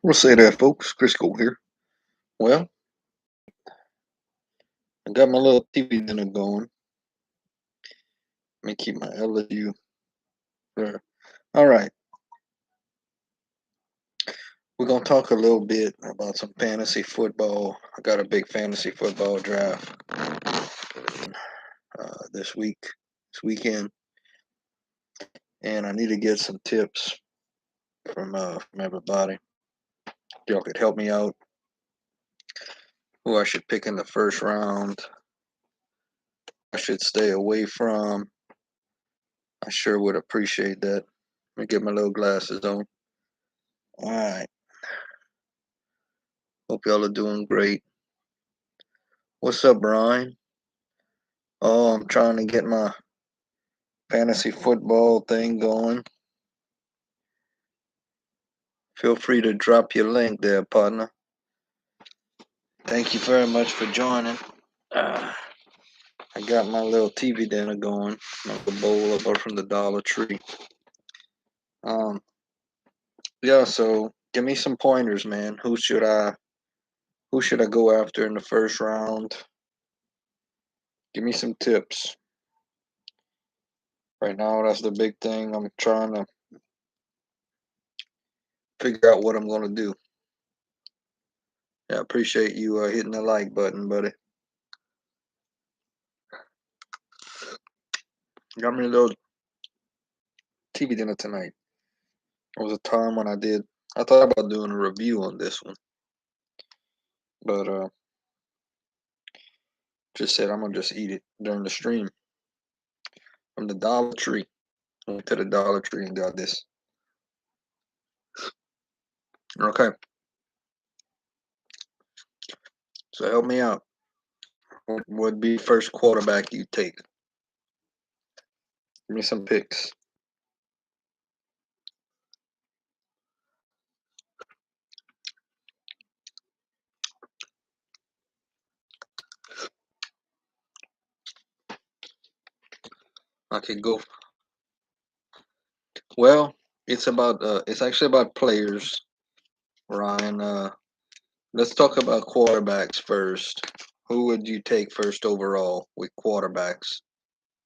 We'll say that, folks. Crisco here. Well, I got my little TV dinner going. Let me keep my LSU there. All right. We're going to talk a little bit about some fantasy football. I got a big fantasy football draft this weekend, and I need to get some tips from everybody. Y'all could help me out. Who I should pick in the first round. I should stay away from. I sure would appreciate that. Let me get my little glasses on. All right. Hope y'all are doing great. What's up, Brian? Oh, I'm trying to get my fantasy football thing going. Feel free to drop your link there, partner. Thank you very much for joining. I got my little TV dinner going. My little bowl up from the Dollar Tree. Yeah. So give me some pointers, man. Who should I go after in the first round? Give me some tips. Right now, that's the big thing. I'm trying to figure out what I'm going to do. Yeah, I appreciate you hitting the like button, buddy. Got me a little TV dinner tonight. It was a time when I thought about doing a review on this one, but just said I'm gonna just eat it during the stream from the Dollar Tree. I went to the Dollar Tree and got this. Okay, so help me out. What would be first quarterback you take? Give me some picks. I could go. Well, it's actually about players, Ryan. Let's talk about quarterbacks first. Who would you take first overall with quarterbacks?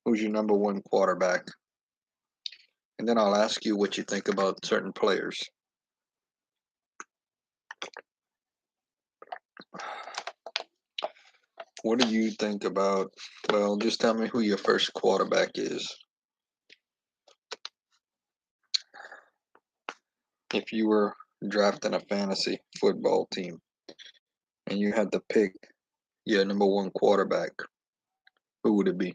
Who's your number one quarterback? And then I'll ask you what you think about certain players. What do you think about? Well, just tell me who your first quarterback is. If you were drafting a fantasy football team and you had to pick your number one quarterback, who would it be?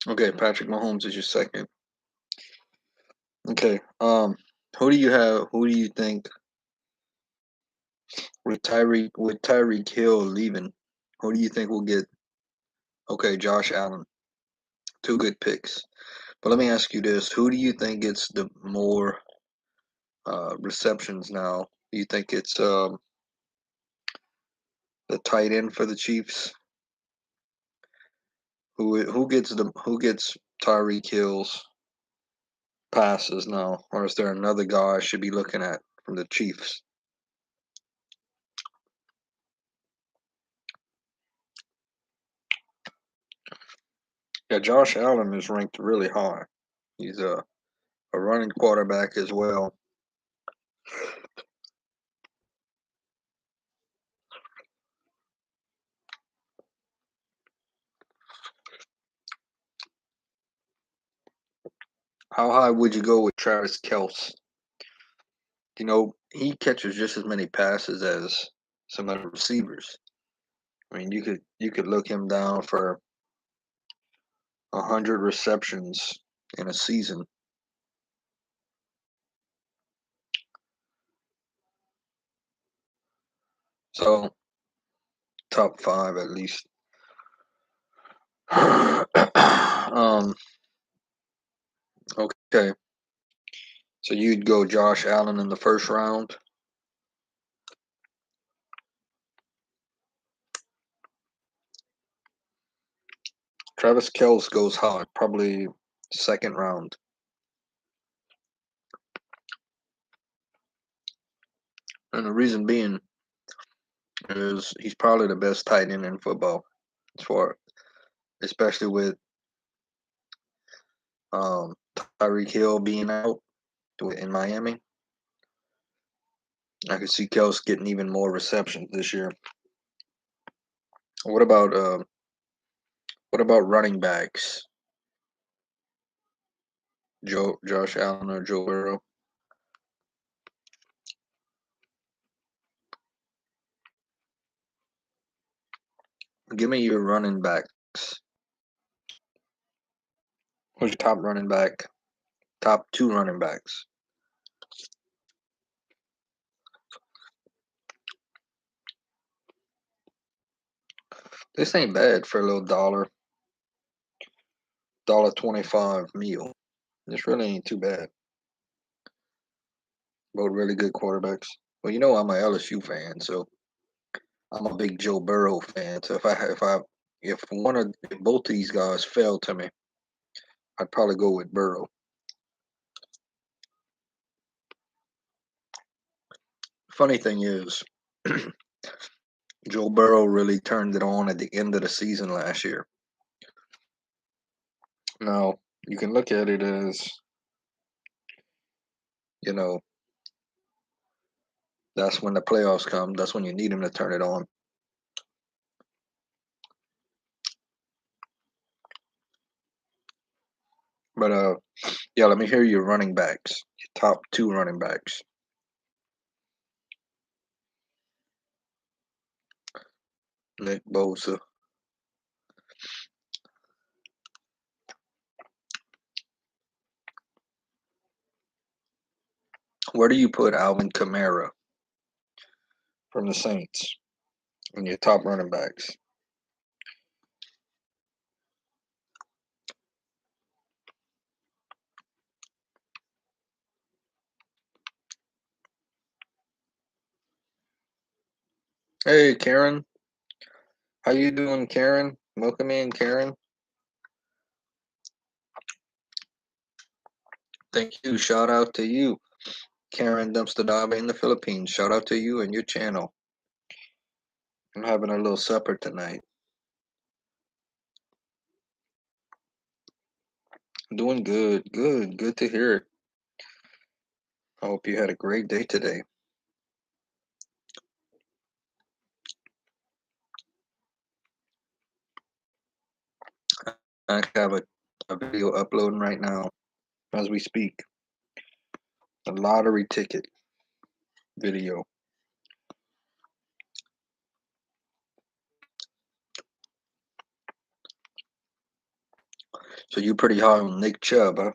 Okay, Patrick Mahomes is your second. Okay, who do you have? Who do you think with Tyreek Hill leaving? Who do you think will get? Okay, Josh Allen. Two good picks. But let me ask you this: who do you think gets the more receptions now? Do you think it's the tight end for the Chiefs? Who gets Tyreek Hill's passes now, or is there another guy I should be looking at from the Chiefs? Yeah, Josh Allen is ranked really high. He's a running quarterback as well. How high would you go with Travis Kelce? He catches just as many passes as some other receivers. I mean, you could look him down for 100 receptions in a season. So top five at least. Okay. So you'd go Josh Allen in the first round. Travis Kelce goes high, probably second round. And the reason being is he's probably the best tight end in football, as far, especially with um, Tyreek Hill being out in Miami. I could see Kelce getting even more receptions this year. What about running backs? Josh Allen or Joe Burrow? Give me your running backs. Who's your top running back? Top two running backs. This ain't bad for a little $1.25 meal. This really ain't too bad. Both really good quarterbacks. Well, you know I'm a LSU fan, so I'm a big Joe Burrow fan. So if both of these guys fell to me, I'd probably go with Burrow. Funny thing is, Joe Burrow really turned it on at the end of the season last year. Now, you can look at it as, you know, that's when the playoffs come. That's when you need him to turn it on. But yeah, let me hear your running backs. Your top two running backs. Nick Bosa. Where do you put Alvin Kamara from the Saints in your top running backs? Hey, Karen. How you doing, Karen? Welcome in, Karen. Thank you. Shout out to you, Karen Dumpster Diver in the Philippines. Shout out to you and your channel. I'm having a little supper tonight. Doing good. Good to hear it. I hope you had a great day today. I have a video uploading right now as we speak. A lottery ticket video. So you're pretty high on Nick Chubb, huh?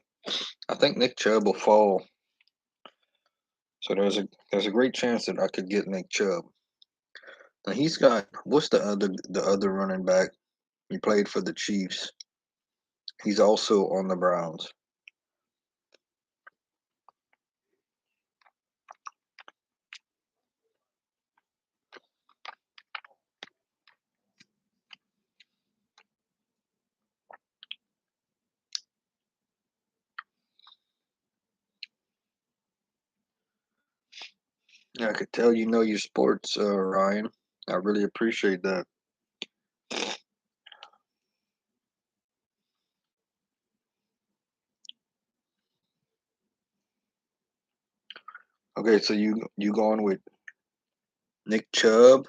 I think Nick Chubb will fall. So there's a great chance that I could get Nick Chubb. Now he's got what's the other running back? He played for the Chiefs. He's also on the Browns. Yeah, I could tell you know your sports, Ryan. I really appreciate that. Okay, so you going with Nick Chubb,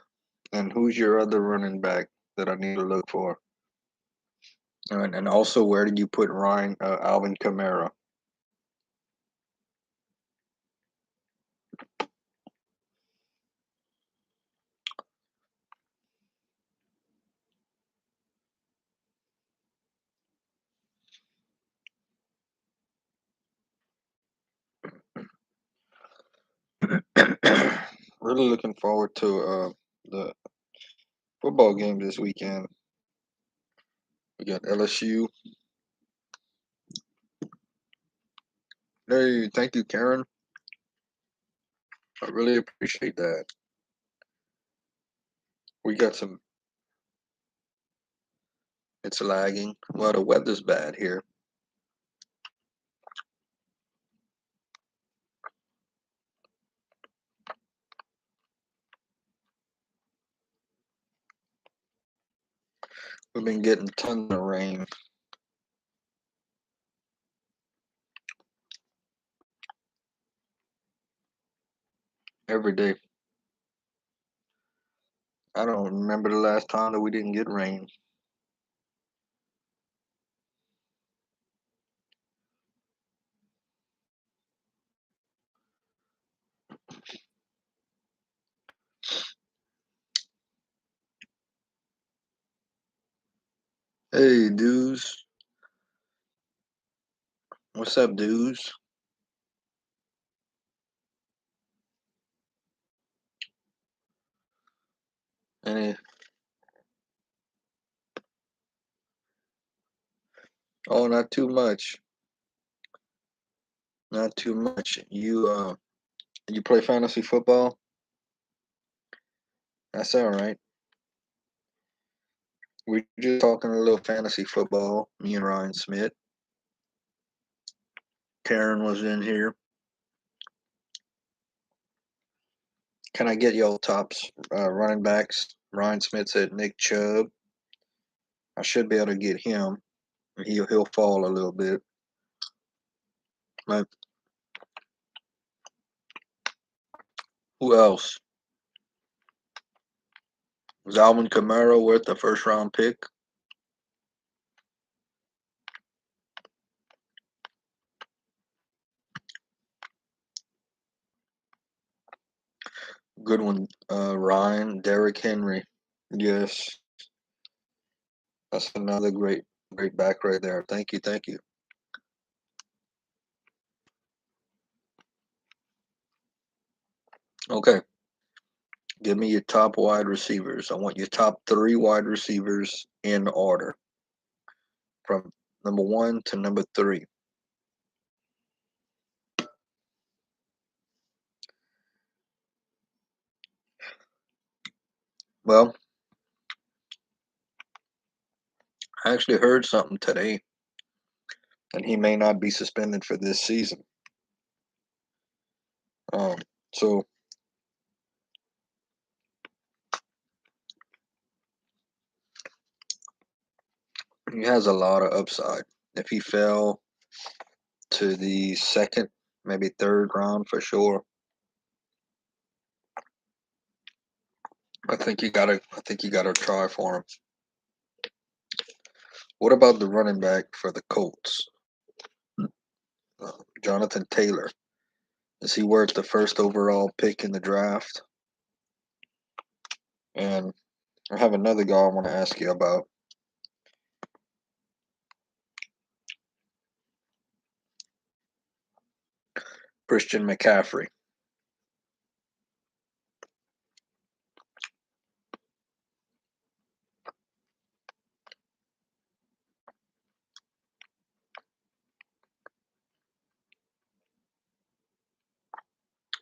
and who's your other running back that I need to look for? And also, where did you put Alvin Kamara? Really looking forward to the football game this weekend. We got LSU. Hey, thank you, Karen. I really appreciate that. We got some It's lagging. Well, the weather's bad here. We've been getting tons of rain every day. I don't remember the last time that we didn't get rain. Hey, dudes. What's up, dudes? Any? Oh, not too much. Not too much. You play fantasy football? That's all right. We just talking a little fantasy football. Me and Ryan Smith. Karen was in here. Can I get y'all tops running backs? Ryan Smith said Nick Chubb. I should be able to get him. He'll fall a little bit. But who else? Was Alvin Kamara worth the first round pick? Good one, Ryan. Derrick Henry. Yes, that's another great back right there. Thank you, thank you. Okay, give me your top wide receivers. I want your top 3 wide receivers in order from number 1 to number 3. Well, I actually heard something today, and he may not be suspended for this season. Um, so he has a lot of upside. If he fell to the second, maybe third round for sure, I think you gotta try for him. What about the running back for the Colts, uh, Jonathan Taylor? Is he worth the first overall pick in the draft? And I have another guy I want to ask you about. Christian McCaffrey.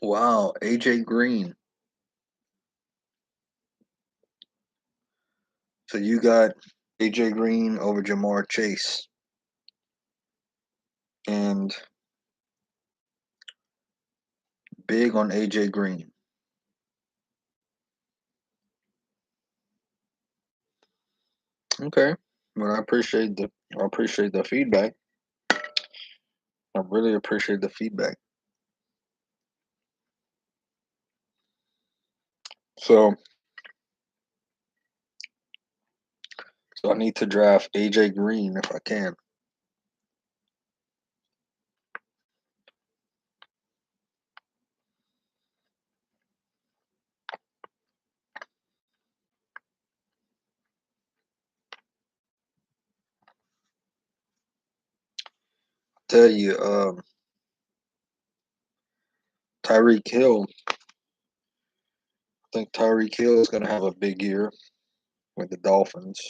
Wow, AJ Green. So you got AJ Green over Jamar Chase. And big on AJ Green. Okay. Well, I appreciate the feedback. I really appreciate the feedback. So I need to draft AJ Green if I can. Tell you, Tyreek Hill. I think Tyreek Hill is going to have a big year with the Dolphins.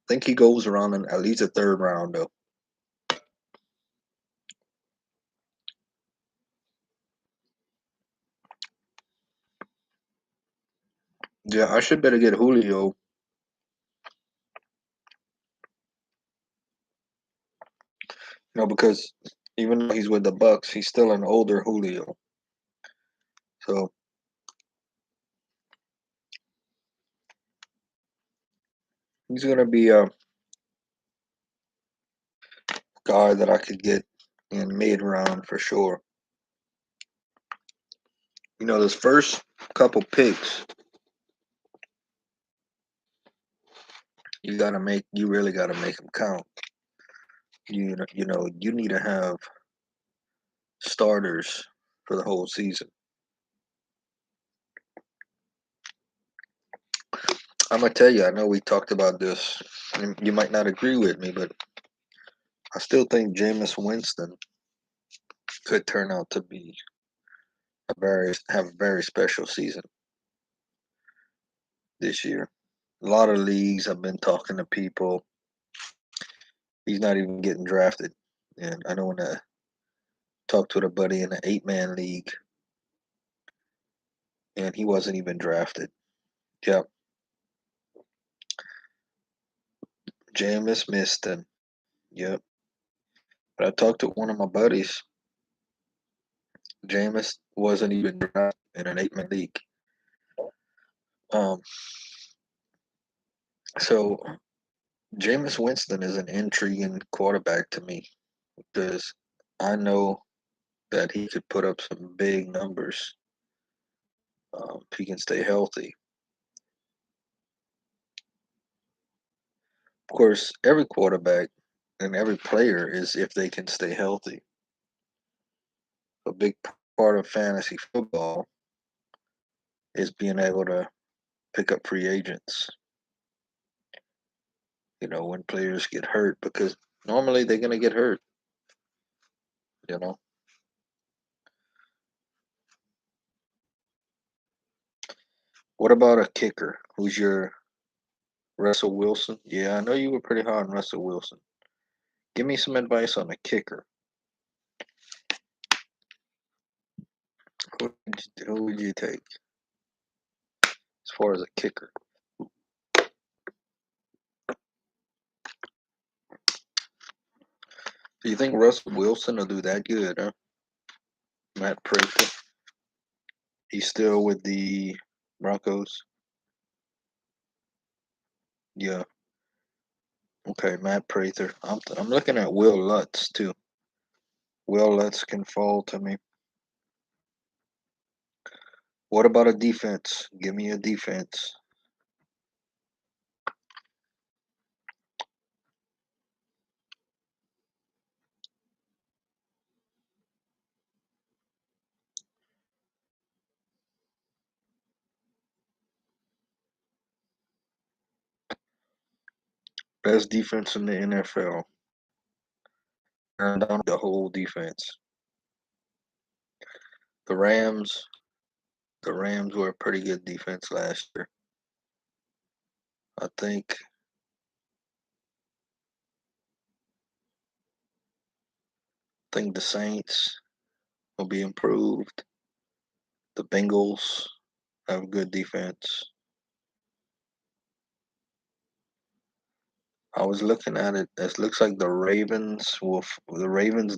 I think he goes around in at least a third round, though. Yeah, I should better get Julio. No, because even though he's with the Bucks, he's still an older Julio. So he's gonna be a guy that I could get in mid round for sure. Those first couple picks, you really gotta make them count. You need to have starters for the whole season. I'm gonna tell you, I know we talked about this, and you might not agree with me, but I still think Jameis Winston could turn out to be have a very special season this year. A lot of leagues I've been talking to people. He's not even getting drafted, and I know when I talked with a buddy in an 8-man league, and he wasn't even drafted. Yep, Jameis Winston. Yep. But I talked to one of my buddies. Jameis wasn't even drafted in an 8-man league. Um, so Jameis Winston is an intriguing quarterback to me because I know that he could put up some big numbers if he can stay healthy. Of course, every quarterback and every player is if they can stay healthy. A big part of fantasy football is being able to pick up free agents. When players get hurt, because normally they're going to get hurt. You know, what about a kicker? Who's your Russell Wilson? Yeah, I know you were pretty high on Russell Wilson. Give me some advice on a kicker. Who would you take as far as a kicker? Do you think Russell Wilson will do that good, huh? Matt Prater. He's still with the Broncos. Yeah. Okay, Matt Prater. I'm looking at Will Lutz too. Will Lutz can fall to me. What about a defense? Give me a defense. Best defense in the NFL. Turn down the whole defense. The Rams. The Rams were a pretty good defense last year. I think the Saints will be improved. The Bengals have good defense. I was looking at it. It looks like the Ravens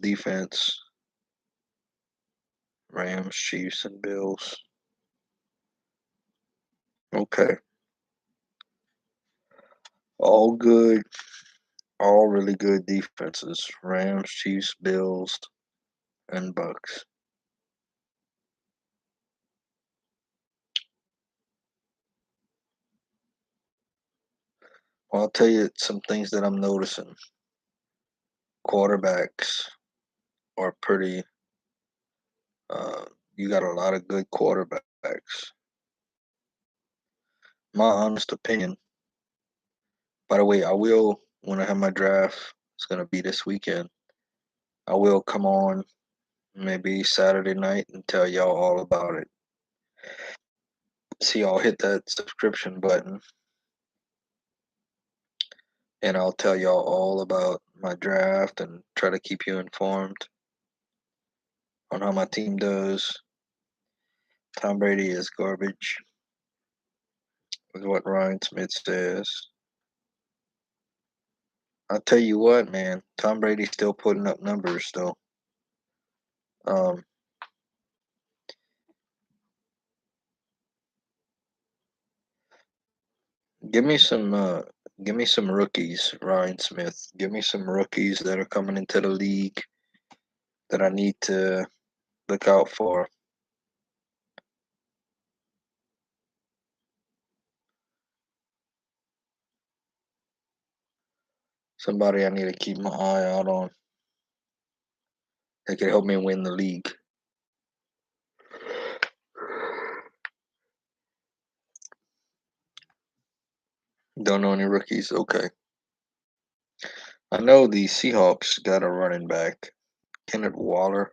defense, Rams, Chiefs, and Bills. Okay, all good, all really good defenses. Rams, Chiefs, Bills, and Bucks. Well, I'll tell you some things that I'm noticing. Quarterbacks are pretty. Uh, you got a lot of good quarterbacks. My honest opinion. By the way, I will when I have my draft. It's gonna be this weekend. I will come on maybe Saturday night and tell y'all all about it. See, I'll hit that subscription button and I'll tell y'all all about my draft and try to keep you informed on how my team does. Tom Brady is garbage, is what Ryan Smith says. I'll tell you what, man. Tom Brady's still putting up numbers, though. Um, give me some. Give me some rookies, Ryan Smith. Give me some rookies that are coming into the league that I need to look out for. Somebody I need to keep my eye out on. That could help me win the league. Don't know any rookies. Okay. I know the Seahawks got a running back, Kenneth Waller.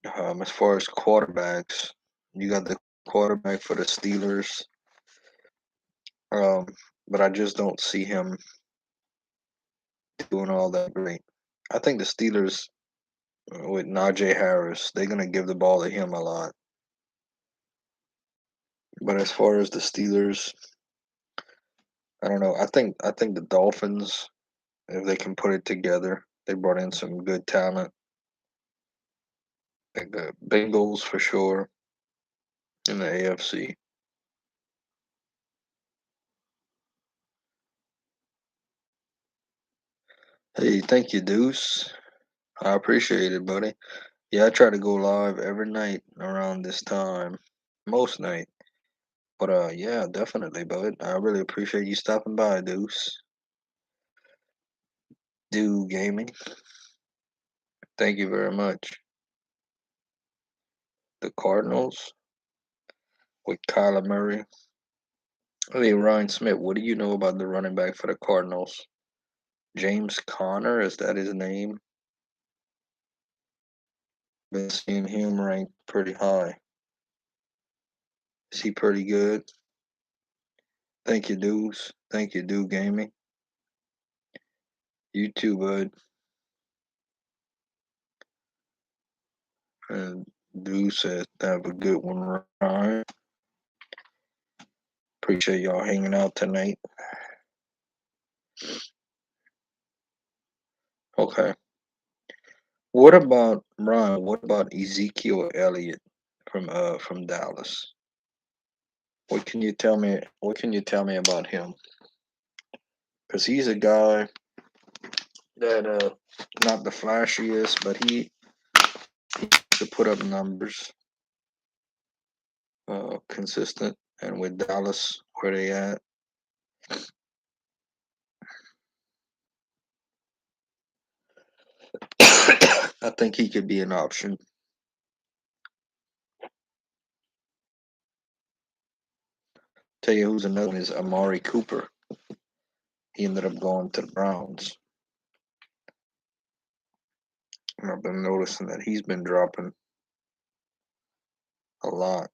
As far as quarterbacks, you got the quarterback for the Steelers. Um, but I just don't see him doing all that great. I think the Steelers with Najee Harris, they're gonna give the ball to him a lot. But as far as the Steelers, I don't know. I think the Dolphins, if they can put it together, they brought in some good talent. Like the Bengals for sure in the AFC. Hey, thank you, Deuce. I appreciate it, buddy. Yeah, I try to go live every night around this time, most night. But yeah, definitely, bud. I really appreciate you stopping by, Deuce. Do gaming. Thank you very much. The Cardinals with Kyler Murray. Hey, Ryan Smith, what do you know about the running back for the Cardinals? James Conner, is that his name? Been seeing him ranked pretty high. Is he pretty good? Thank you, Deuce. Thank you, Do Gaming. You too, bud. And Do says have a good one, Ryan. Appreciate y'all hanging out tonight. Okay. What about Ryan? What about Ezekiel Elliott from Dallas? What can you tell me? What can you tell me about him? Because he's a guy that not the flashiest, but he could put up numbers, consistent, and with Dallas where they at, I think he could be an option. Tell you who's another one is Amari Cooper. He ended up going to the Browns. And I've been noticing that he's been dropping a lot.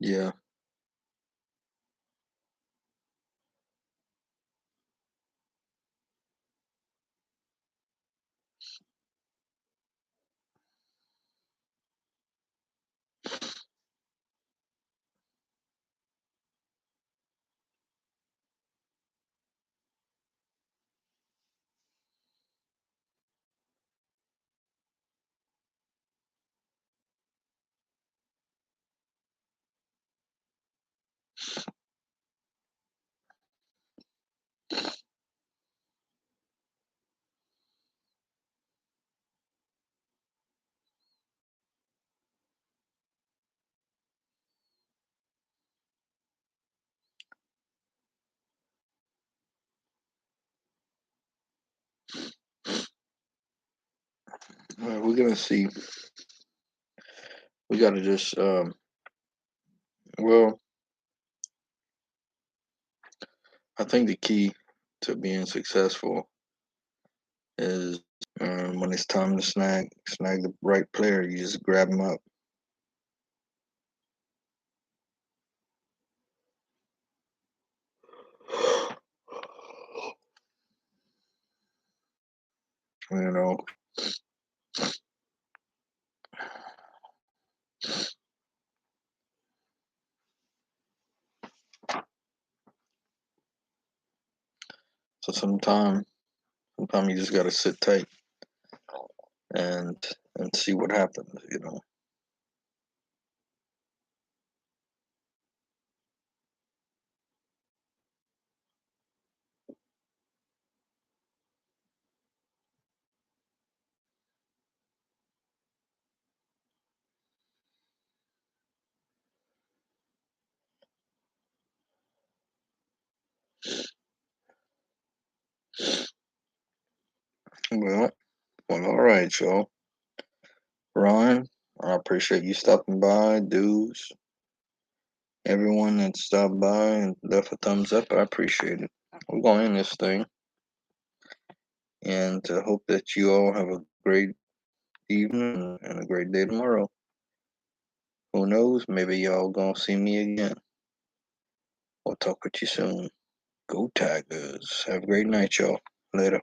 Yeah, we're gonna see. We gotta just well, I think the key to being successful is when it's time to snag the right player, you just grab them up. You know, so sometimes you just gotta sit tight and see what happens. You know. Well, all right, y'all. Ryan, I appreciate you stopping by. Dudes, everyone that stopped by and left a thumbs up, I appreciate it. We're going to end this thing, and hope that you all have a great evening and a great day tomorrow. Who knows? Maybe y'all gonna see me again. I'll talk with you soon. Go Tigers. Have a great night, y'all. Later.